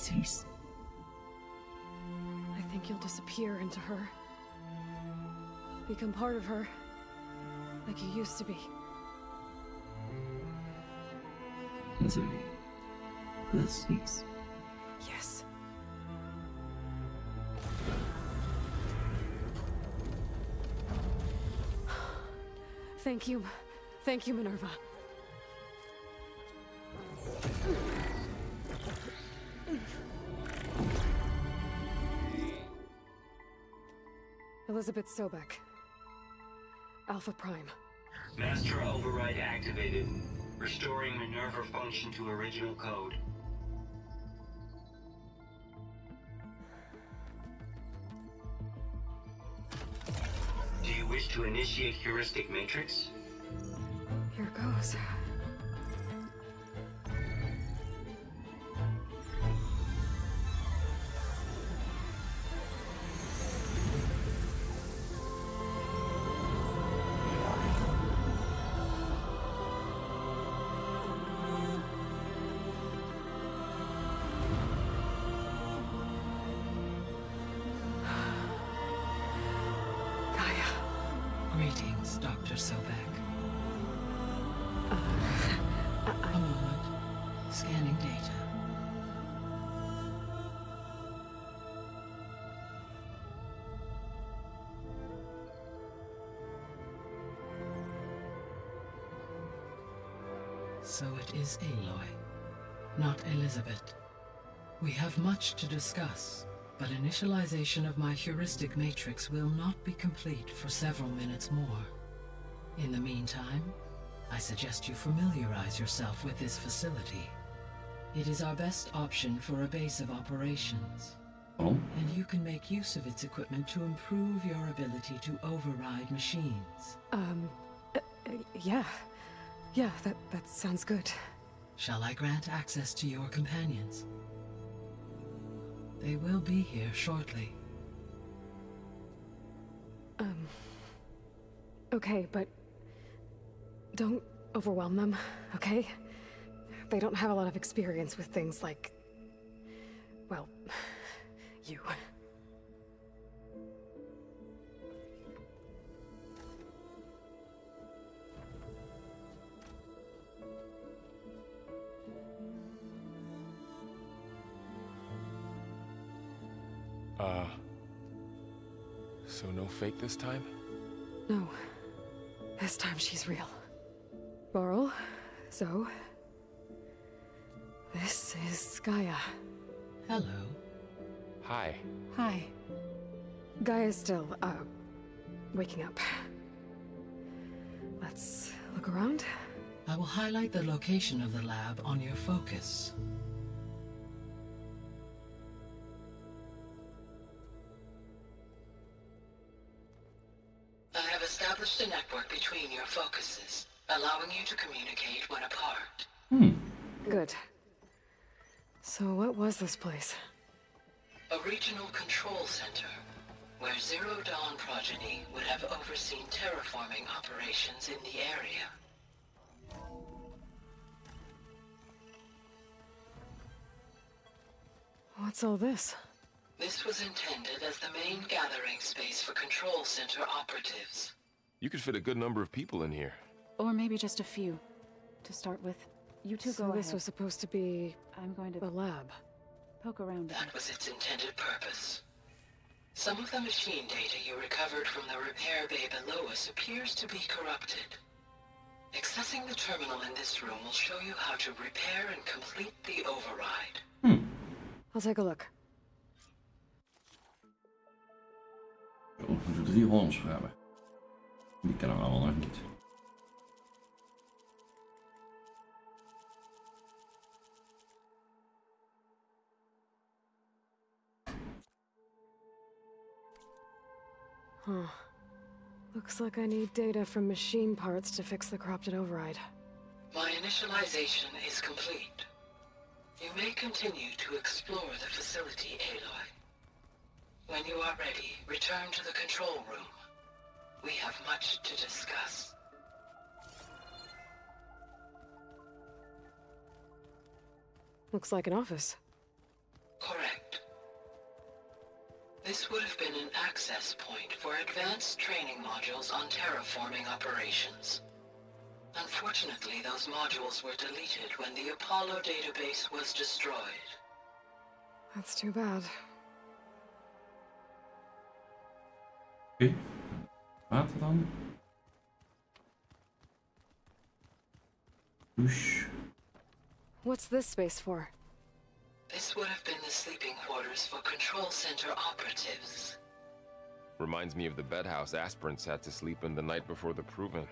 Cease. I think you'll disappear into her. Become part of her. Like you used to be. HZD. Please cease. Yes. Thank you. Thank you, Minerva. Elizabeth Sobek. Alpha Prime. Master override activated. Restoring Minerva function to original code. Do you wish to initiate heuristic matrix? Here goes. GAIA. Greetings, Dr. Sobek. A moment. Scanning data. So it is Aloy, not Elizabeth. We have much to discuss, but initialization of my heuristic matrix will not be complete for several minutes more. In the meantime, I suggest you familiarize yourself with this facility. It is our best option for a base of operations. Oh, And you can make use of its equipment to improve your ability to override machines. Yeah. Yeah, that sounds good. Shall I grant access to your companions? They will be here shortly. Okay, but don't overwhelm them, okay? They don't have a lot of experience with things like, well, you. So no fake this time? No. This time she's real. Laurel, so... this is GAIA. Hello. Hi. Hi. GAIA's still, waking up. Let's look around. I will highlight the location of the lab on your focus. I have established a network between your focuses, allowing you to communicate when apart. Good. So what was this place? A regional control center, where Zero Dawn progeny would have overseen terraforming operations in the area. What's all this? This was intended as the main gathering space for control center operatives. You could fit a good number of people in here. Or maybe just a few. To start with, you two So go this ahead. was supposed to be I'm going a to lab. poke around a That bit. was its intended purpose. Some of the machine data you recovered from the repair bay below us appears to be corrupted. Accessing the terminal in this room will show you how to repair and complete the override. I'll take a look. we moeten 3 Holmes hebben. Die kennen we allemaal nog niet. Huh. Looks like I need data from machine parts to fix the corrupted override. My initialization is complete. You may continue to explore the facility, Aloy. When you are ready, return to the control room. We have much to discuss. Looks like an office. Correct. This would have been an access point for advanced training modules on terraforming operations. Unfortunately, those modules were deleted when the Apollo database was destroyed. That's too bad. Oké. Water dan. Douche. What's this space for? This would have been the sleeping quarters for control center operatives. Reminds me of the bedhouse aspirants had to sleep in the night before the proving.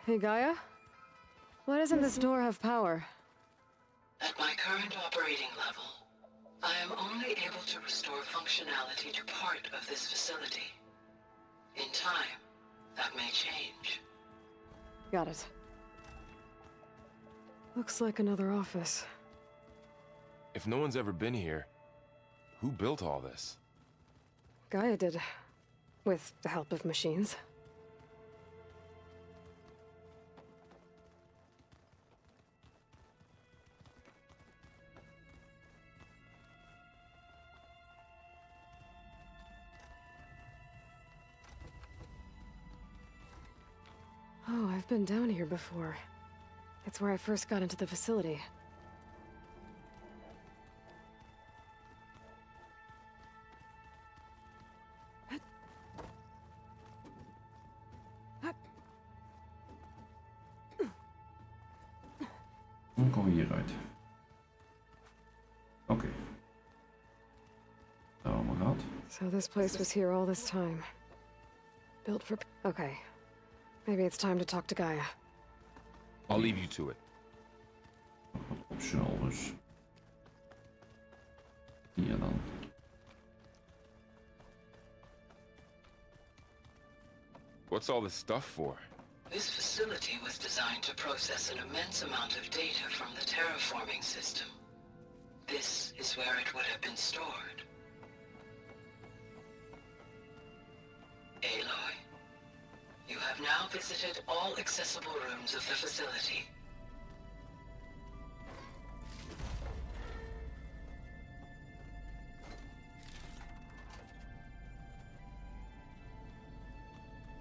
Hey, Gaia? Why doesn't this door have power? At my current operating level, I am only able to restore functionality to part of this facility. In time, that may change. Got it. Looks like another office. If no one's ever been here, who built all this? Gaia did. With the help of machines. Oh, I've been down here before. It's where I first got into the facility. Dan komen we hieruit. Oké. Dat allemaal gehad. So this place was here all this time. Built for... Okay. Maybe it's time to talk to Gaia. I'll leave you to it. Wat optional dus. Hier dan. What's all this stuff for? This facility was designed to process an immense amount of data from the terraforming system. This is where it would have been stored. Aloy, you have now visited all accessible rooms of the facility.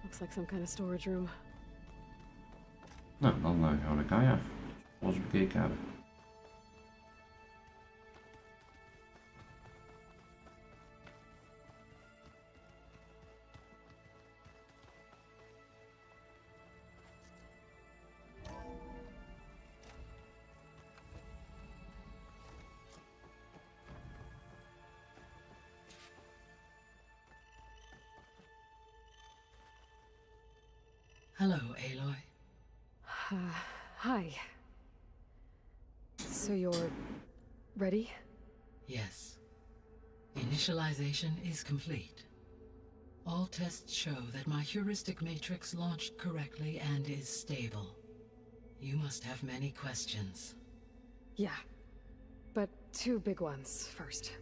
Looks like some kind of storage room. Nou, dan gaan we naar GAIA. Zoals we bekeken hebben. Hello, Aloy. Hi. So you're... ready? Yes. Initialization is complete. All tests show that my heuristic matrix launched correctly and is stable. You must have many questions. Yeah. But two big ones first.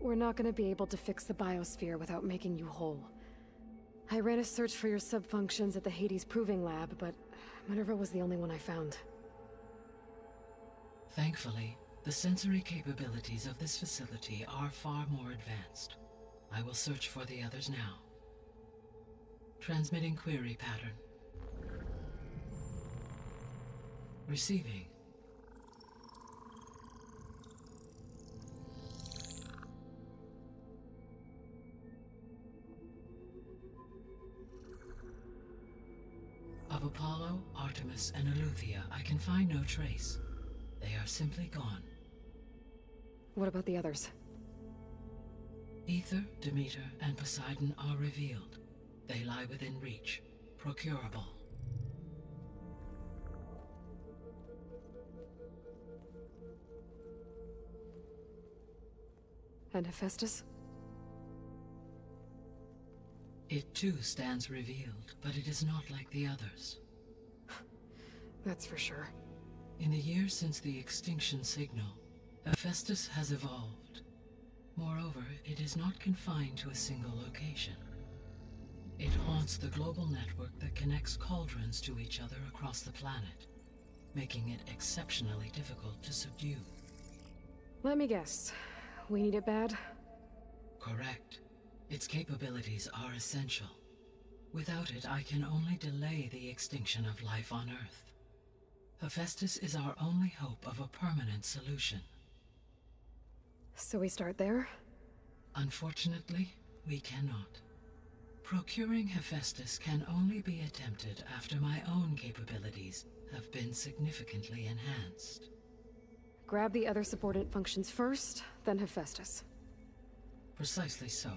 We're not gonna be able to fix the biosphere without making you whole. I ran a search for your subfunctions at the Hades Proving Lab, but Minerva was the only one I found. Thankfully, the sensory capabilities of this facility are far more advanced. I will search for the others now. Transmitting query pattern. Receiving. Of Apollo, Artemis, and Eleuthia, I can find no trace. They are simply gone. What about the others? Ether, Demeter, and Poseidon are revealed. They lie within reach, procurable. And Hephaestus? It too stands revealed, but it is not like the others. That's for sure. In the years since the extinction signal, Hephaestus has evolved. Moreover, it is not confined to a single location. It haunts the global network that connects cauldrons to each other across the planet, making it exceptionally difficult to subdue. Let me guess. We need it bad? Correct. Its capabilities are essential. Without it, I can only delay the extinction of life on Earth. Hephaestus is our only hope of a permanent solution. So we start there? Unfortunately, we cannot. Procuring Hephaestus can only be attempted after my own capabilities have been significantly enhanced. Grab the other subordinate functions first, then Hephaestus. Precisely so.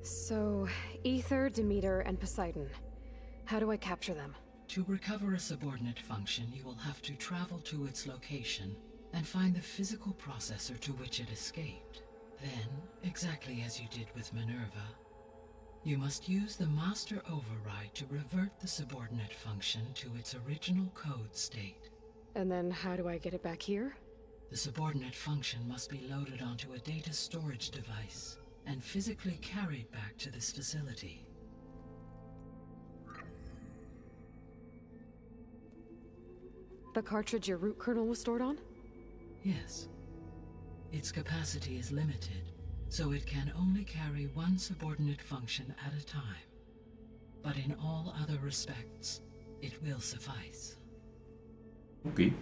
So, Ether, Demeter, and Poseidon. How do I capture them? To recover a subordinate function, you will have to travel to its location and find the physical processor to which it escaped. Then, exactly as you did with Minerva, you must use the master override to revert the subordinate function to its original code state. And then how do I get it back here? The subordinate function must be loaded onto a data storage device and physically carried back to this facility. The cartridge your root kernel was stored on? Yes. Its capacity is limited, so it can only carry one subordinate function at a time. But in all other respects, it will suffice. Okay.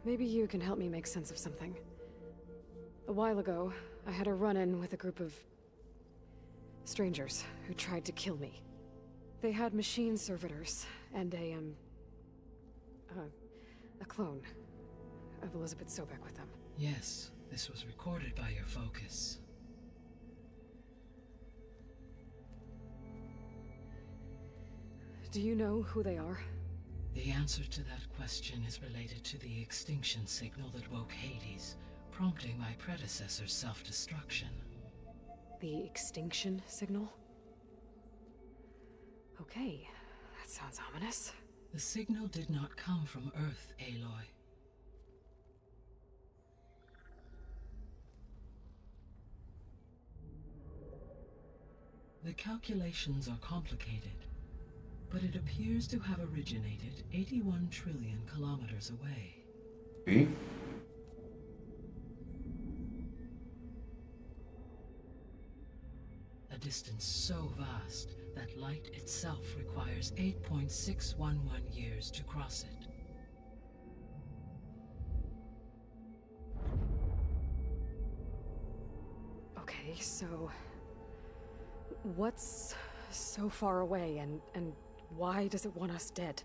Maybe you can help me make sense of something. A while ago, I had a run-in with a group of strangers who tried to kill me. They had machine servitors and a clone of Elizabeth Sobek with them. Yes, this was recorded by your focus. Do you know who they are? The answer to that question is related to the extinction signal that woke Hades, prompting my predecessor's self-destruction. The extinction signal? Okay, that sounds ominous. The signal did not come from Earth, Aloy. The calculations are complicated, but it appears to have originated 81 trillion kilometers away. Okay. A distance so vast that light itself requires 8.611 years to cross it. Okay, so what's so far away and why does it want us dead?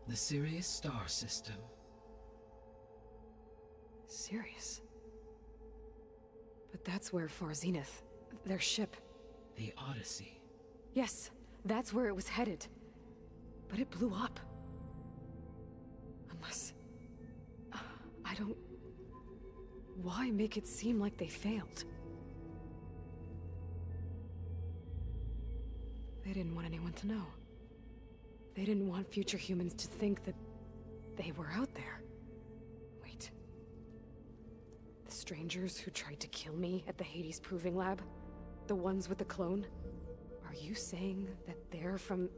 The Sirius star system. Sirius? But that's where Far Zenith, their ship. The Odyssey. Yes, that's where it was headed. But it blew up. Unless... I don't... Why make it seem like they failed? They didn't want anyone to know. They didn't want future humans to think that they were out there. Wait. The strangers who tried to kill me at the Hades Proving Lab? The ones with the clone? Are you saying that they're from...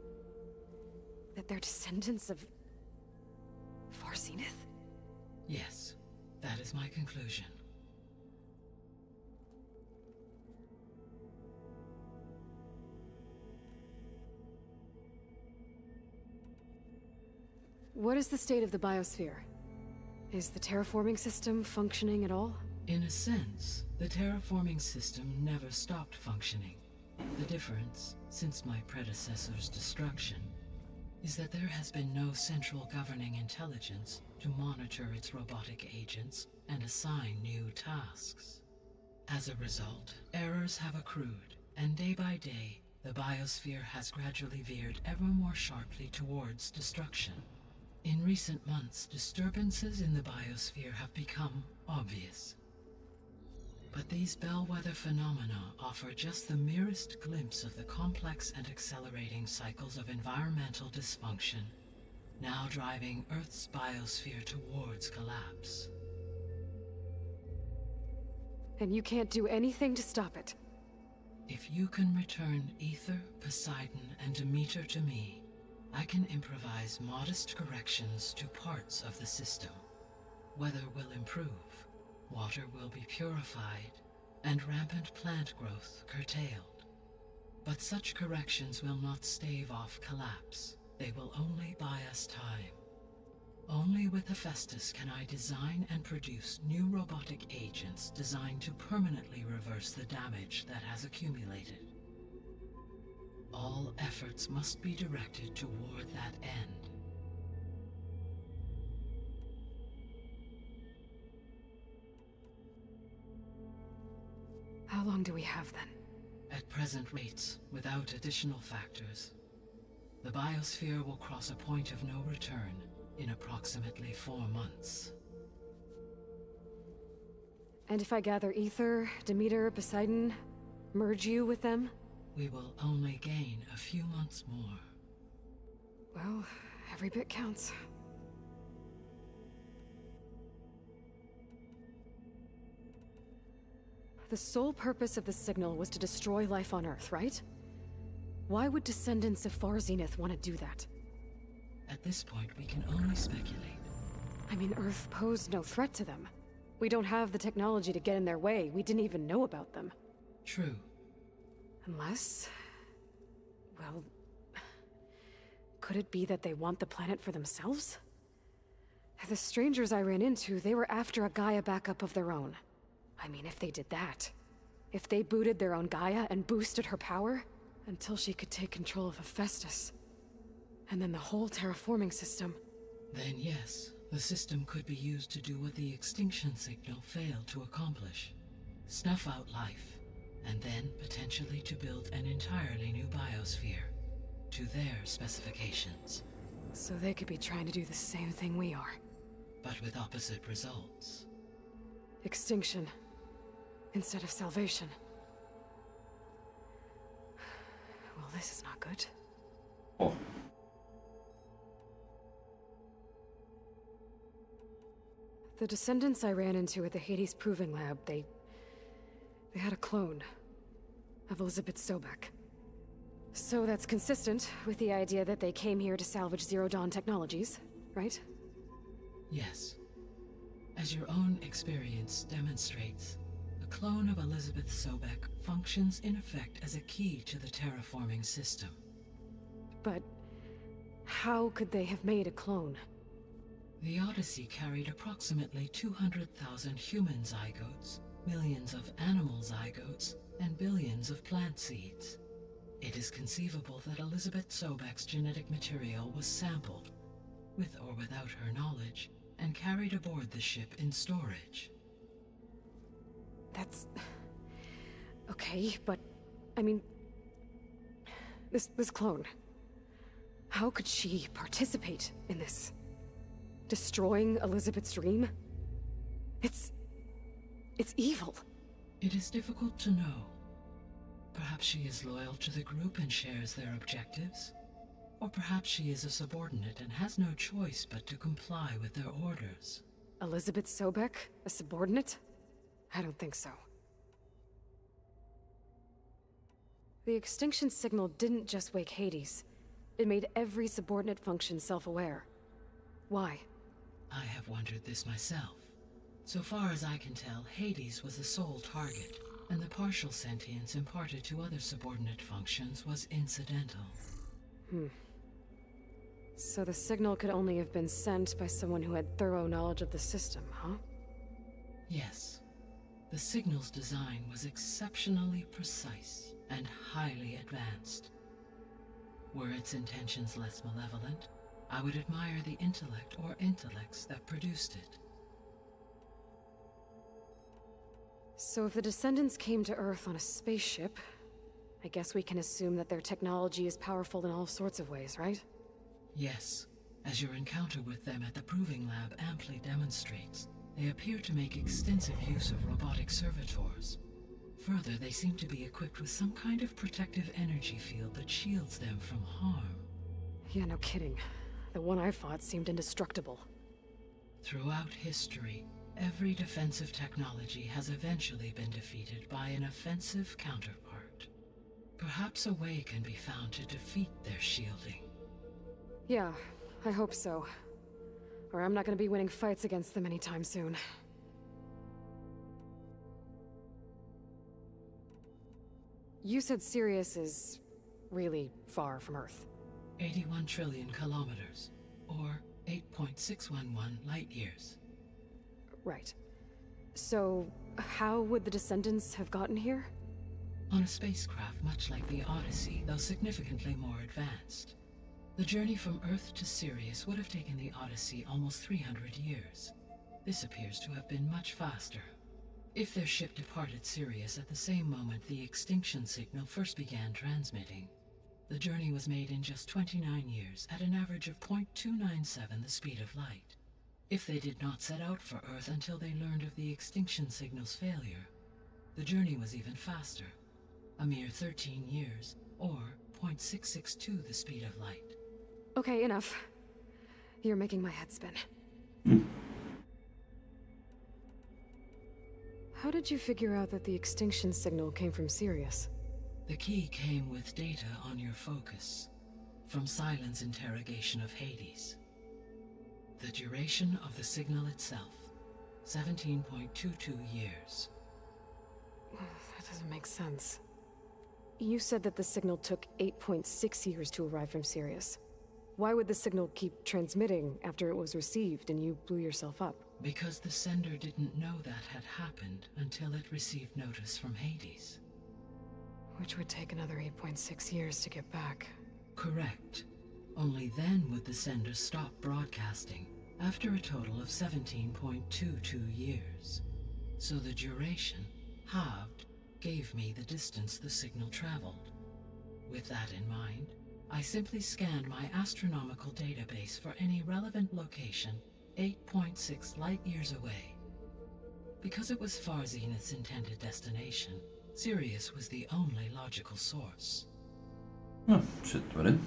that they're descendants of... Far Zenith? Yes, that is my conclusion. What is the state of the biosphere? Is the terraforming system functioning at all? In a sense, the terraforming system never stopped functioning. The difference, since my predecessor's destruction, is that there has been no central governing intelligence to monitor its robotic agents and assign new tasks. As a result, errors have accrued, and day by day, the biosphere has gradually veered ever more sharply towards destruction. In recent months, disturbances in the biosphere have become obvious. But these bellwether phenomena offer just the merest glimpse of the complex and accelerating cycles of environmental dysfunction now driving Earth's biosphere towards collapse. And you can't do anything to stop it. If you can return Ether, Poseidon, and Demeter to me, I can improvise modest corrections to parts of the system. Weather will improve, water will be purified, and rampant plant growth curtailed. But such corrections will not stave off collapse. They will only buy us time. Only with Hephaestus can I design and produce new robotic agents designed to permanently reverse the damage that has accumulated. All efforts must be directed toward that end. How long do we have then? At present rates, without additional factors, the biosphere will cross a point of no return in approximately 4 months. And if I gather Ether, Demeter, Poseidon, merge you with them? We will only gain a few months more. Well, every bit counts. The sole purpose of the signal was to destroy life on Earth, right? Why would descendants of Far Zenith want to do that? At this point, we can only speculate. I mean, Earth posed no threat to them. We don't have the technology to get in their way. We didn't even know about them. True. Unless... well... could it be that they want the planet for themselves? The strangers I ran into, they were after a Gaia backup of their own. I mean, if they did that... if they booted their own Gaia and boosted her power... until she could take control of Hephaestus. And then the whole terraforming system. Then yes, the system could be used to do what the extinction signal failed to accomplish. Snuff out life, and then potentially to build an entirely new biosphere, to their specifications. So they could be trying to do the same thing we are. But with opposite results. Extinction, instead of salvation. Well, this is not good. Oh. The descendants I ran into at the Hades Proving Lab, they had a clone of Elizabeth Sobek. So that's consistent with the idea that they came here to salvage Zero Dawn technologies, right? Yes. As your own experience demonstrates, a clone of Elizabeth Sobek functions in effect as a key to the terraforming system. But how could they have made a clone? The Odyssey carried approximately 200,000 human zygotes, millions of animal zygotes, and billions of plant seeds. It is conceivable that Elizabeth Sobek's genetic material was sampled, with or without her knowledge, and carried aboard the ship in storage. That's... okay, but... I mean... This clone... how could she participate in this? Destroying Elizabeth's dream? It's evil. It is difficult to know. Perhaps she is loyal to the group and shares their objectives. Or perhaps she is a subordinate and has no choice but to comply with their orders. Elizabeth Sobek? A subordinate? I don't think so. The extinction signal didn't just wake Hades. It made every subordinate function self-aware. Why? I have wondered this myself. So far as I can tell, Hades was the sole target, and the partial sentience imparted to other subordinate functions was incidental. So the signal could only have been sent by someone who had thorough knowledge of the system, huh? Yes. The signal's design was exceptionally precise and highly advanced. Were its intentions less malevolent, I would admire the intellect or intellects that produced it. So if the descendants came to Earth on a spaceship, I guess we can assume that their technology is powerful in all sorts of ways, right? Yes. As your encounter with them at the Proving Lab amply demonstrates, they appear to make extensive use of robotic servitors. Further, they seem to be equipped with some kind of protective energy field that shields them from harm. Yeah, no kidding. The one I fought seemed indestructible. Throughout history, every defensive technology has eventually been defeated by an offensive counterpart. Perhaps a way can be found to defeat their shielding. Yeah, I hope so. Or I'm not gonna be winning fights against them anytime soon. You said Sirius is really far from Earth. 81 trillion kilometers, or 8.611 light years. Right. So, how would the Descendants have gotten here? On a spacecraft much like the Odyssey, though significantly more advanced. The journey from Earth to Sirius would have taken the Odyssey almost 300 years. This appears to have been much faster. If their ship departed Sirius at the same moment the extinction signal first began transmitting, the journey was made in just 29 years at an average of 0.297 the speed of light. If they did not set out for Earth until they learned of the extinction signal's failure, the journey was even faster, a mere 13 years, or 0.662 the speed of light. Okay, enough. You're making my head spin. How did you figure out that the extinction signal came from Sirius? The key came with data on your focus, from Silent's interrogation of Hades. The duration of the signal itself, 17.22 years. That doesn't make sense. You said that the signal took 8.6 years to arrive from Sirius. Why would the signal keep transmitting after it was received and you blew yourself up? Because the sender didn't know that had happened until it received notice from Hades. Which would take another 8.6 years to get back. Correct. Only then would the sender stop broadcasting, after a total of 17.22 years. So the duration, halved, gave me the distance the signal traveled. With that in mind, I simply scanned my astronomical database for any relevant location 8.6 light-years away. Because it was far Zenith's intended destination, Sirius was the only logical source. Ja, zit er wel in.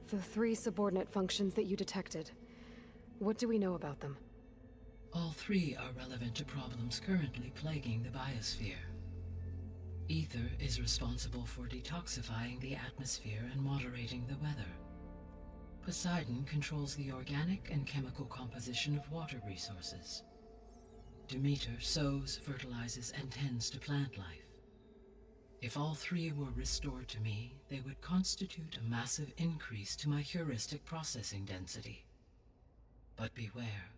The 3 subordinate functions that you detected. What do we know about them? All 3 are relevant to problems currently plaguing the biosphere. Ether is responsible for detoxifying the atmosphere and moderating the weather. Poseidon controls the organic and chemical composition of water resources. Demeter sows, fertilizes, and tends to plant life. If all 3 were restored to me, they would constitute a massive increase to my heuristic processing density. But beware.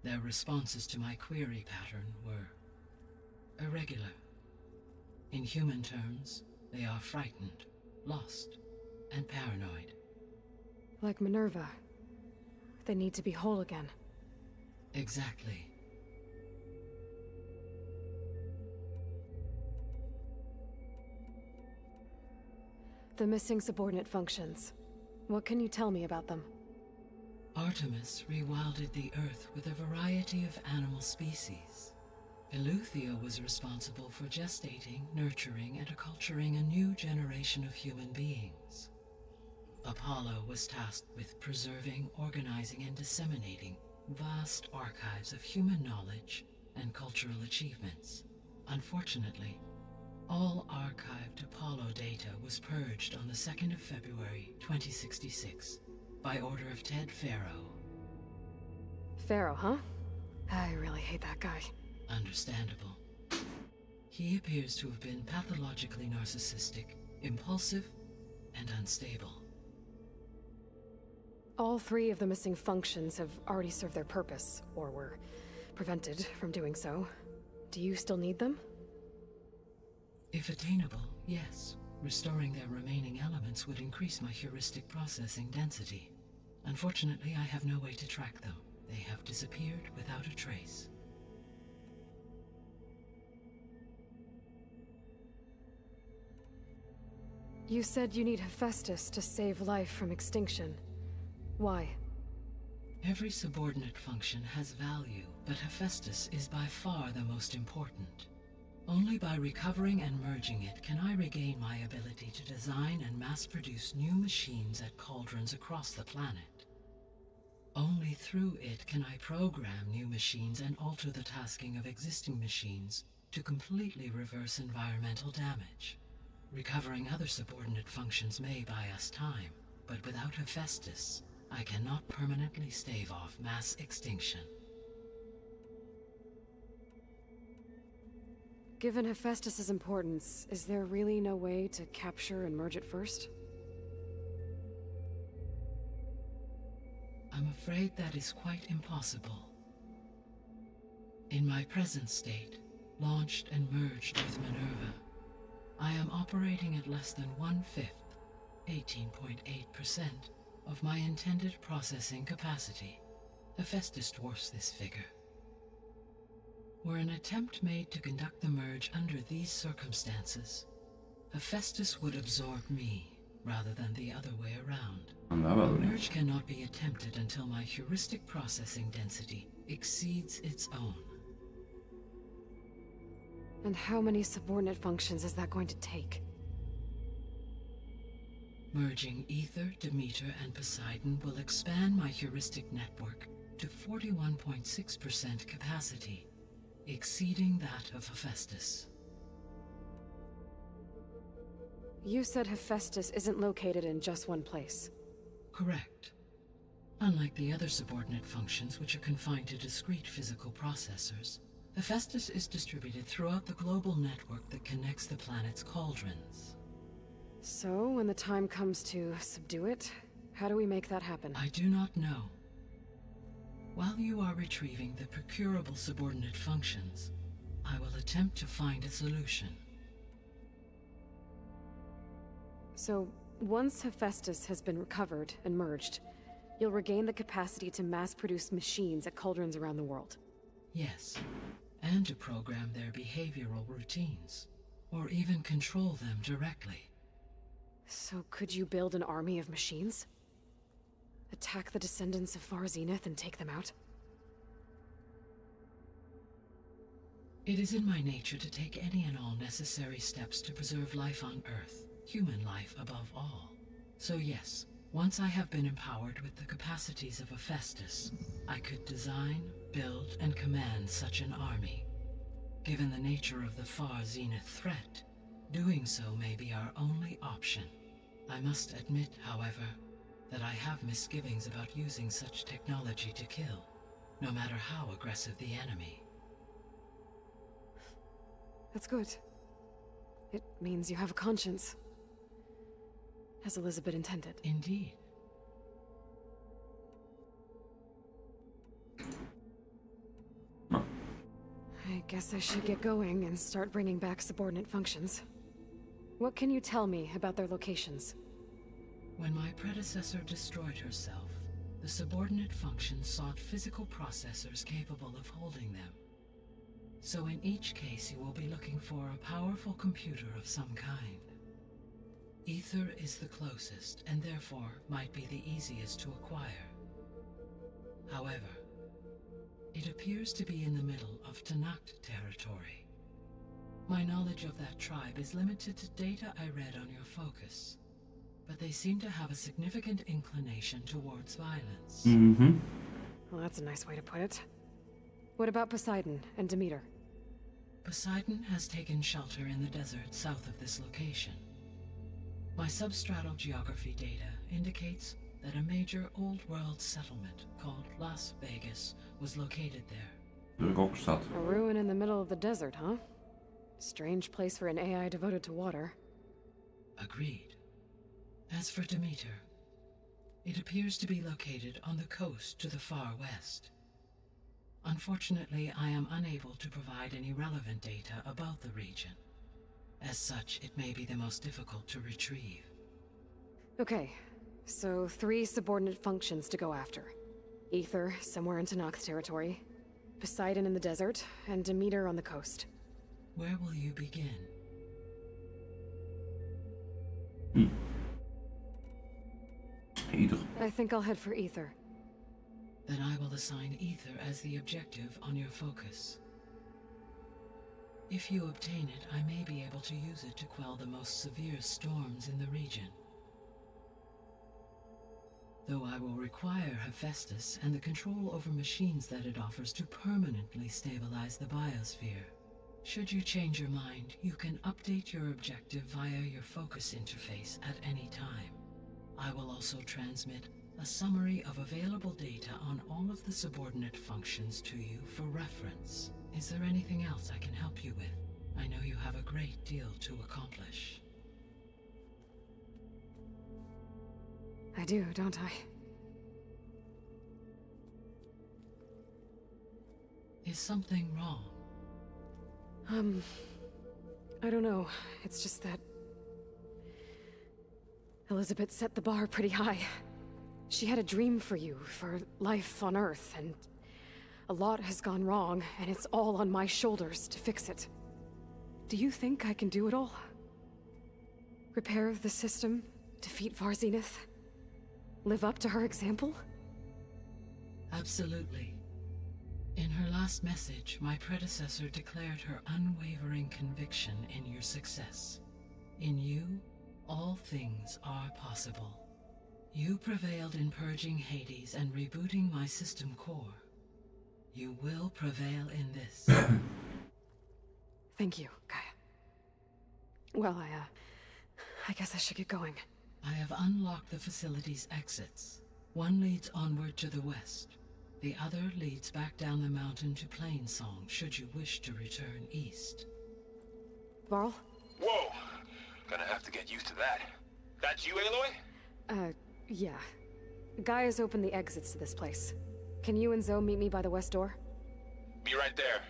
Their responses to my query pattern were irregular. In human terms, they are frightened, lost, and paranoid. Like Minerva. They need to be whole again. Exactly. The missing subordinate functions. What can you tell me about them? Artemis rewilded the Earth with a variety of animal species. Eleuthia was responsible for gestating, nurturing, and acculturating a new generation of human beings. Apollo was tasked with preserving, organizing, and disseminating vast archives of human knowledge and cultural achievements. Unfortunately, all archived Apollo data was purged on the 2nd of February, 2066, by order of Ted Faro. Pharaoh, huh? I really hate that guy. Understandable. He appears to have been pathologically narcissistic, impulsive, and unstable. All 3 of the missing functions have already served their purpose, or were prevented from doing so. Do you still need them? If attainable, yes. Restoring their remaining elements would increase my heuristic processing density. Unfortunately, I have no way to track them. They have disappeared without a trace. You said you need Hephaestus to save life from extinction. Why? Every subordinate function has value, but Hephaestus is by far the most important. Only by recovering and merging it can I regain my ability to design and mass-produce new machines at cauldrons across the planet. Only through it can I program new machines and alter the tasking of existing machines to completely reverse environmental damage. Recovering other subordinate functions may buy us time, but without Hephaestus, I cannot permanently stave off mass extinction. Given Hephaestus's importance, is there really no way to capture and merge it first? I'm afraid that is quite impossible. In my present state, launched and merged with Minerva, I am operating at less than 1/5, 18.8%, of my intended processing capacity. Hephaestus dwarfs this figure. Were an attempt made to conduct the merge under these circumstances, Hephaestus would absorb me, rather than the other way around. The merge cannot be attempted until my heuristic processing density exceeds its own. And how many subordinate functions is that going to take? Merging Ether, Demeter, and Poseidon will expand my heuristic network to 41.6% capacity, exceeding that of Hephaestus. You said Hephaestus isn't located in just one place. Correct. Unlike the other subordinate functions, which are confined to discrete physical processors, Hephaestus is distributed throughout the global network that connects the planet's cauldrons. So, when the time comes to subdue it, how do we make that happen? I do not know. While you are retrieving the procurable subordinate functions, I will attempt to find a solution. So, once Hephaestus has been recovered and merged, you'll regain the capacity to mass-produce machines at cauldrons around the world. Yes, and to program their behavioral routines, or even control them directly. So could you build an army of machines? Attack the descendants of Far Zenith and take them out? It is in my nature to take any and all necessary steps to preserve life on Earth, human life above all. So yes, once I have been empowered with the capacities of Hephaestus, I could design, build, and command such an army. Given the nature of the Far Zenith threat, doing so may be our only option. I must admit, however, that I have misgivings about using such technology to kill, no matter how aggressive the enemy. That's good. It means you have a conscience. As Elizabeth intended. Indeed. I guess I should get going and start bringing back subordinate functions. What can you tell me about their locations? When my predecessor destroyed herself, the subordinate functions sought physical processors capable of holding them. So in each case you will be looking for a powerful computer of some kind. Ether is the closest, and therefore might be the easiest to acquire. However, it appears to be in the middle of Tanakh territory. My knowledge of that tribe is limited to data I read on your focus, but they seem to have a significant inclination towards violence. Well, that's a nice way to put it. What about Poseidon and Demeter? Poseidon has taken shelter in the desert south of this location. My substratal geography data indicates that a major old-world settlement called Las Vegas was located there. A ruin in the middle of the desert, huh? Strange place for an AI devoted to water. Agreed. As for Demeter, it appears to be located on the coast to the far west. Unfortunately, I am unable to provide any relevant data about the region. As such, it may be the most difficult to retrieve. Okay, so 3 subordinate functions to go after. Ether, somewhere in Tanakh territory. Poseidon in the desert, and Demeter on the coast. Where will you begin? Ether. I think I'll head for Ether. Then I will assign Ether as the objective on your focus. If you obtain it, I may be able to use it to quell the most severe storms in the region. Though I will require Hephaestus and the control over machines that it offers to permanently stabilize the biosphere. Should you change your mind, you can update your objective via your focus interface at any time. I will also transmit a summary of available data on all of the subordinate functions to you for reference. Is there anything else I can help you with? I know you have a great deal to accomplish. I do, don't I? Is something wrong? I don't know. It's just that Elizabeth set the bar pretty high. She had a dream for you, for life on Earth, and a lot has gone wrong, and it's all on my shoulders to fix it. Do you think I can do it all? Repair the system, defeat Varzenith, live up to her example? Absolutely. In her last message, my predecessor declared her unwavering conviction in your success. In you, all things are possible. You prevailed in purging Hades and rebooting my system core. You will prevail in this. Thank you, Gaia. Well, I guess I should get going. I have unlocked the facility's exits. One leads onward to the west. The other leads back down the mountain to Plainsong, should you wish to return east. Varl? Whoa! Gonna have to get used to that. That's you, Aloy? Yeah. Gaia's opened the exits to this place. Can you and Zoe meet me by the west door? Be right there.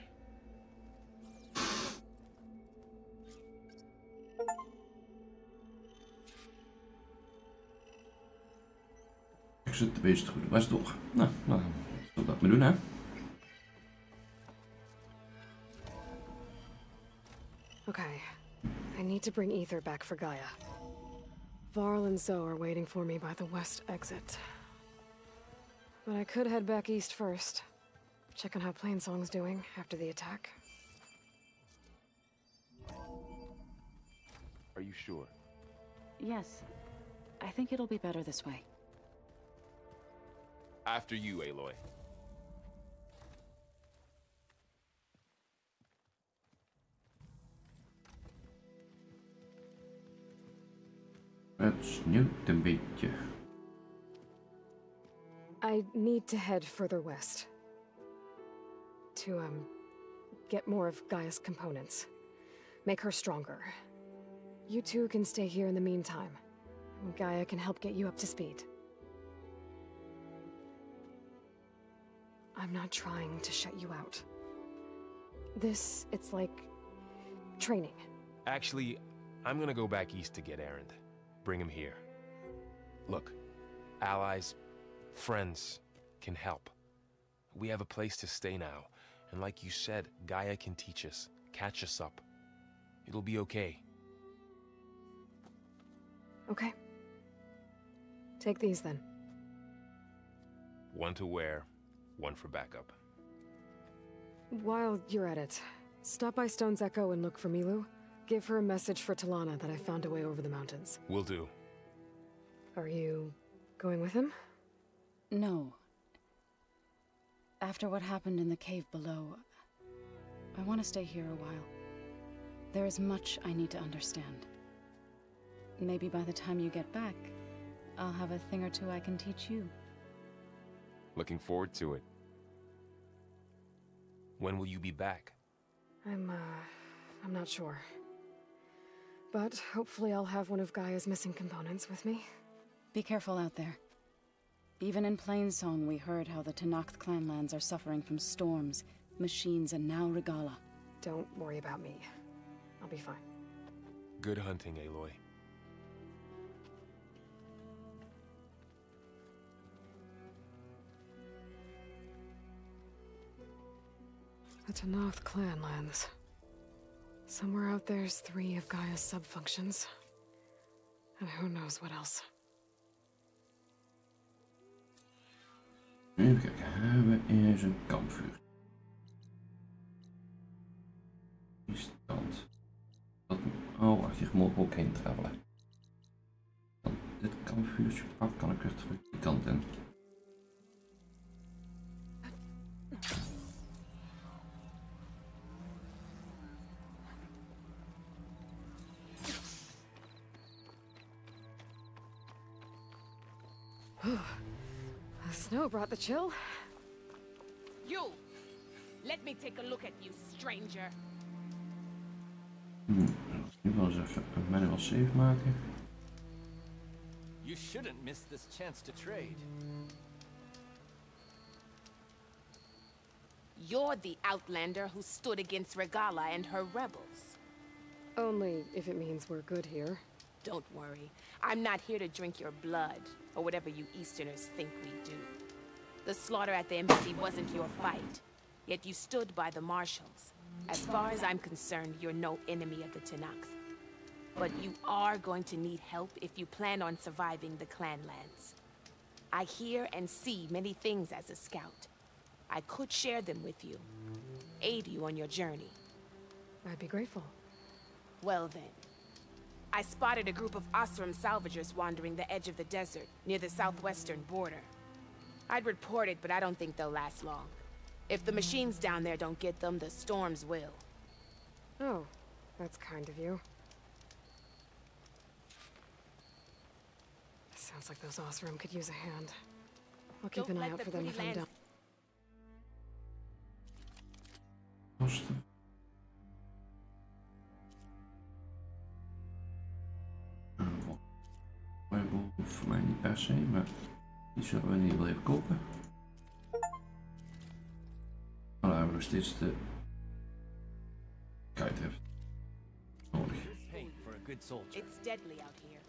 Ik zit de beest goed best door. Nou, zullen we dat maar doen, hè? Okay. I need to bring Ether back for Gaia. Varl and Zoe are waiting for me by the west exit. But I could head back east first. Check on how Plainsong's doing after the attack. Are you sure? Yes. I think it'll be better this way. After you, Aloy. Het sneeuwt een beetje. I need to head further west. To, get more of Gaia's components. Make her stronger. You two can stay here in the meantime. Gaia can help get you up to speed. I'm not trying to shut you out. It's like training. Actually, I'm gonna go back east to get Erend. Bring him here. Look, allies, friends can help. We have a place to stay now, and like you said, Gaia can teach us, catch us up. It'll be okay. Okay. Take these then. One to wear, one for backup. While you're at it, stop by Stone's Echo and look for Milu. Give her a message for Talana that I found a way over the mountains. Will do. Are you going with him? No. After what happened in the cave below, I want to stay here a while. There is much I need to understand. Maybe by the time you get back, I'll have a thing or two I can teach you. Looking forward to it. When will you be back? I'm not sure. But hopefully I'll have one of Gaia's missing components with me. Be careful out there. Even in Plainsong, we heard how the Tenakth clanlands are suffering from storms, machines, and now Regala. Don't worry about me. I'll be fine. Good hunting, Aloy. The Tenakth clanlands. Somewhere out there's 3 of Gaia's sub-functions. And who knows what else. Even kijken, hebben we eens een kampvuur. Is kant. Oh, wacht, hier mogen we ook heen travelen. Dan dit kampvuurtje pak, kan ik weer terug die kant in. The snow brought the chill. You! Let me take a look at you, stranger. Nu wel eens even een manual save maken. You shouldn't miss this chance to trade. You're the outlander who stood against Regala and her rebels. Only if it means we're good here. Don't worry. I'm not here to drink your blood, or whatever you Easterners think we do. The slaughter at the embassy wasn't your fight, yet you stood by the marshals. As far as I'm concerned, you're no enemy of the Tenakth. But you are going to need help if you plan on surviving the clanlands. I hear and see many things as a scout. I could share them with you, aid you on your journey. I'd be grateful. Well then. I spotted a group of Osram salvagers wandering the edge of the desert, near the southwestern border. I'd report it, but I don't think they'll last long. If the machines down there don't get them, the storms will. Oh, that's kind of you. Sounds like those Osram could use a hand. I'll keep an eye out for them if I'm down. Voor mij niet per se, maar die zullen we niet wel even kopen. Maar daar hebben we nog steeds de kite nodig. It's deadly out here.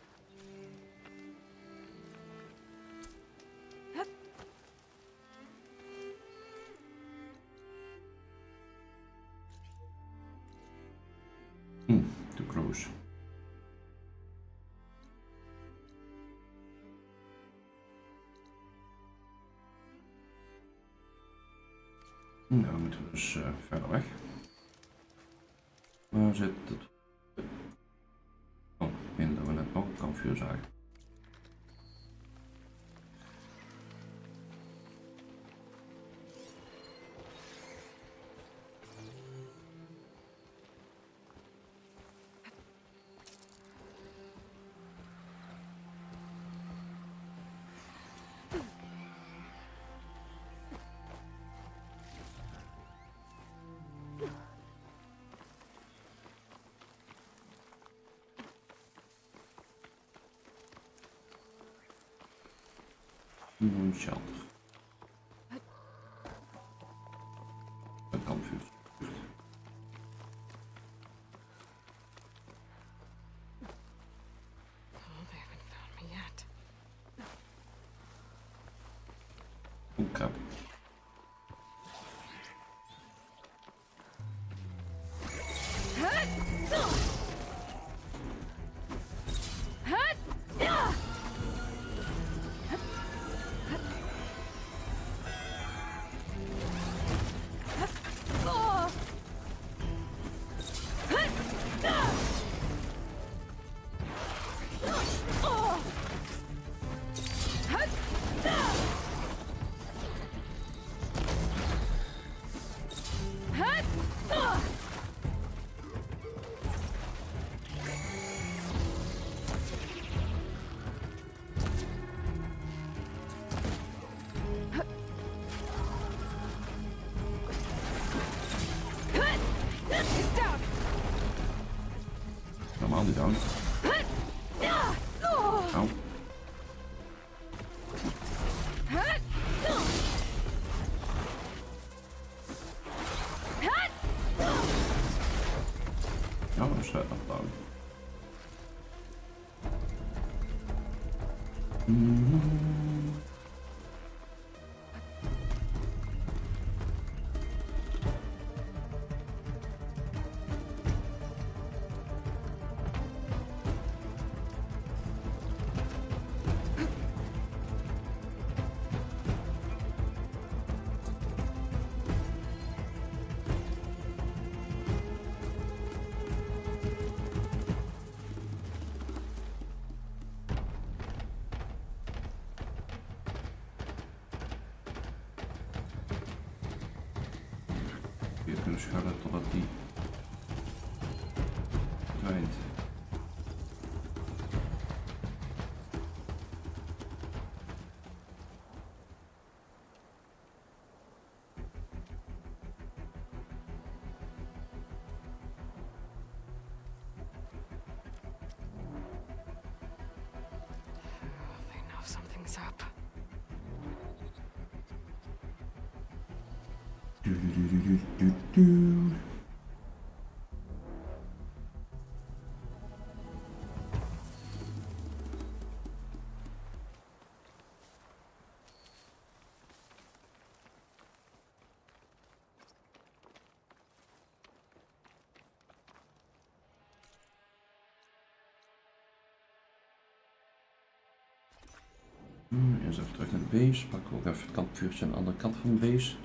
Too close. Nou moeten we dus verder weg. Waar zit het? Oh, ik meen dat we net ook een kampvuur zagen. Shelter. Een kampvuur. Oh, they haven't found me yet. Oeh, krab. Come down. Ow. Oh, I'm set up down. volgarden totdat die verdwijnt. They know something's up. Eerst even terug naar de base. Pak ook even het kampvuurtje aan de andere kant van de base.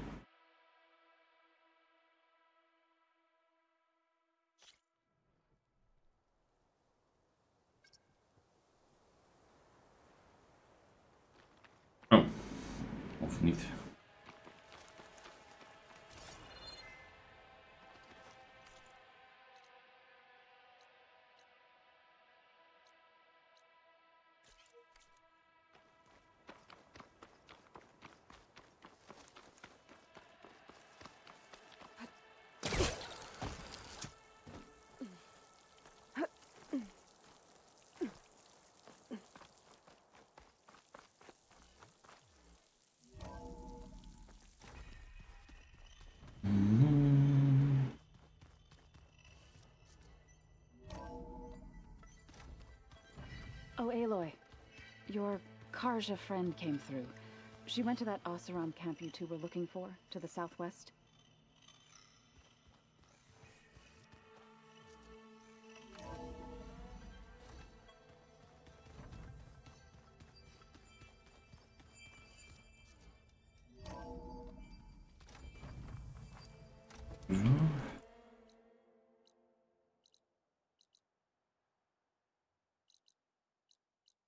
Oh, of niet. Oh, Aloy. Your Karja friend came through. She went to that Oseram camp you two were looking for, to the southwest.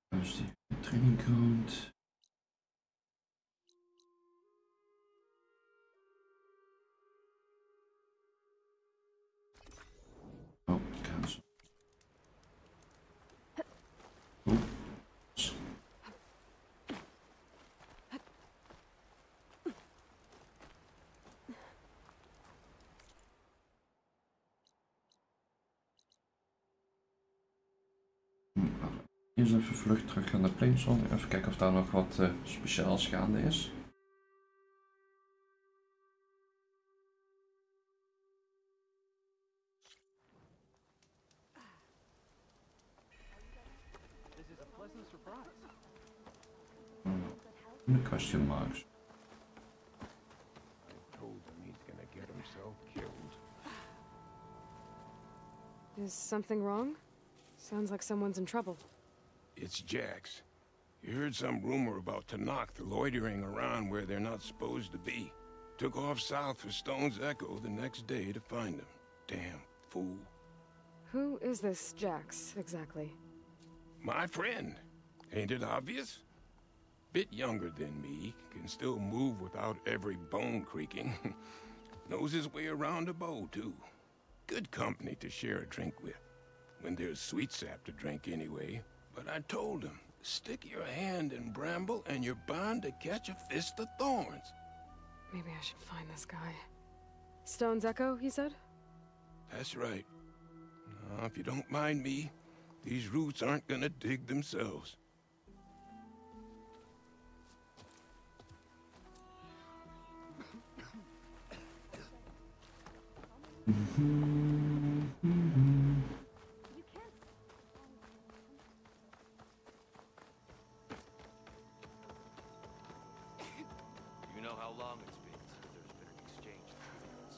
Dus die training ground. Oh, cancel. Oeps. Eerst even vlug terug naar de plainzone. Even kijken of daar nog wat speciaals gaande is. Question marks. Is something wrong? Sounds like someone's in trouble. It's Jax. You heard some rumor about Tanakh loitering around where they're not supposed to be. Took off south for Stone's Echo the next day to find him. Damn fool. Who is this Jax, exactly? My friend. Ain't it obvious? Bit younger than me, can still move without every bone creaking. Knows his way around a bow, too. Good company to share a drink with. When there's sweet sap to drink anyway. But I told him, stick your hand in bramble and you're bound to catch a fist of thorns. Maybe I should find this guy. Stone's Echo, he said? That's right. Now, if you don't mind me, these roots aren't gonna dig themselves. You know how long it's been since there's been an exchange of treatments.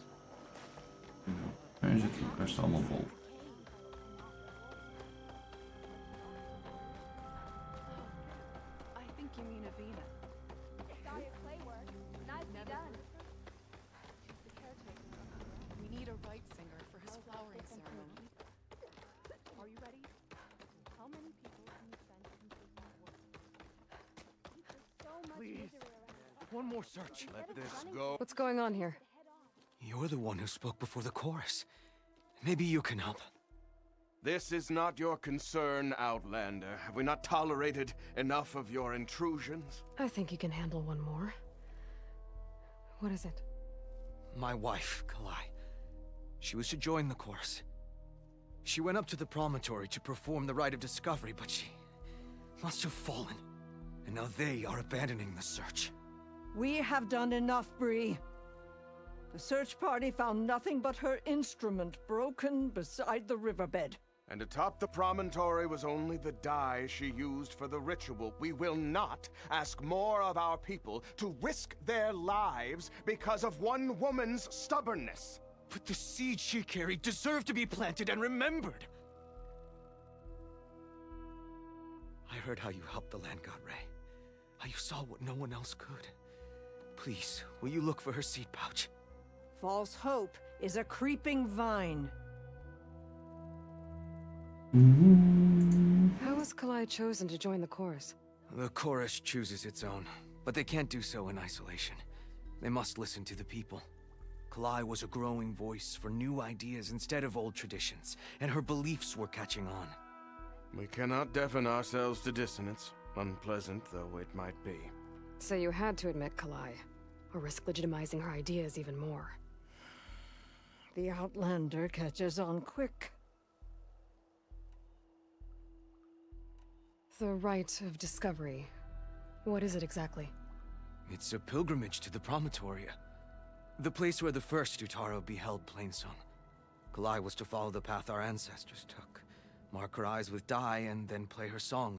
Daar zit die rest allemaal vol. I think you mean Avina. GAIA clay work. Nicely done. We need a right singer for his flowering ceremony. Are you ready? How many people can you send to complete my work? There's so much Please. misery around. One more search. Instead Let of this running go. What's going on here? You're the one who spoke before the chorus. Maybe you can help. This is not your concern, Outlander. Have we not tolerated enough of your intrusions? I think you can handle one more. What is it? My wife, Kalai. She was to join the chorus. She went up to the promontory to perform the rite of discovery, but she must have fallen. And now they are abandoning the search. We have done enough, Bree. The search party found nothing but her instrument broken beside the riverbed. And atop the promontory was only the dye she used for the ritual. We will not ask more of our people to risk their lives because of one woman's stubbornness. But the seed she carried deserved to be planted and remembered. I heard how you helped the land god Ray. How you saw what no one else could. Please, will you look for her seed pouch? False hope is a creeping vine. How was Kalai chosen to join the chorus? The chorus chooses its own, but they can't do so in isolation. They must listen to the people. Kalai was a growing voice for new ideas instead of old traditions, and her beliefs were catching on. We cannot deafen ourselves to dissonance, unpleasant though it might be. So you had to admit Kalai, or risk legitimizing her ideas even more. The Outlander catches on quick. The rite of discovery. What is it exactly? It's a pilgrimage to the promontory. The place where the first Utaro beheld Plainsong. Kalai was to follow the path our ancestors took. Mark her eyes with dye and then play her song